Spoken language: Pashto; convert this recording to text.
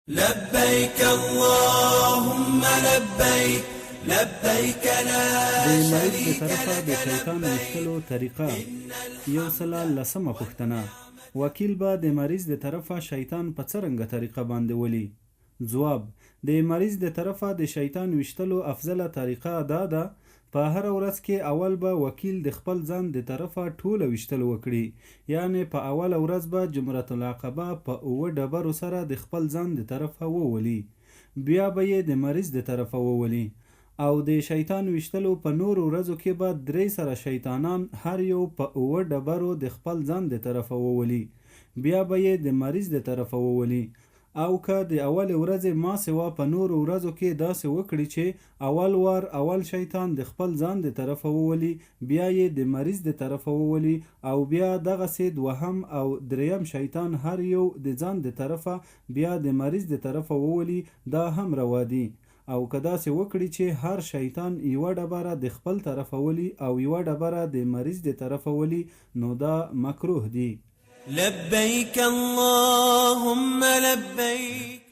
لبيك اللهم لبيك لبيك لا شريك لك د شیطان وشتلو طریقه یو سلا لسمه پوښتنه وکیل به د مریض د طرفه شیطان په څرنګه طریقه باندې ولي؟ ځواب: د مریض د طرفه د شیطان وشتلو افضله طریقه دا ده په هر ورځ کې اول به وکیل د خپل ځان د طرفه ټوله وشتل وکړي، یعنی په اول ورځ به جمرة العقبه په 9 ډبرو سره د خپل ځان د طرفه وولي، بیا به یې د مریض د طرفه وولي او د شیطان وشتلو په نور ورځو کې به 3 سره شیطانان هر یو په 9 ډبرو د خپل ځان د طرفه وولي، بیا به یې د مریض د طرفه وولي. او که د اول ورځې ما سوا په نور ورځو کې داسې وکړي چې اول وار اول شیطان د خپل ځان د طرفه وولي، بیا یې د مریض د طرفه وولي او بیا دغسې دوهم او دریم شیطان هر یو د ځان د طرفه بیا د مریض د طرفه وولي، دا هم روا دي. او که داسې وکړي چې هر شیطان یوه ډبره د خپل طرفه ولي او یوه ډبره د مریض د طرفه ولي، نو دا مکروه دي. لبيك اللهم لبيك.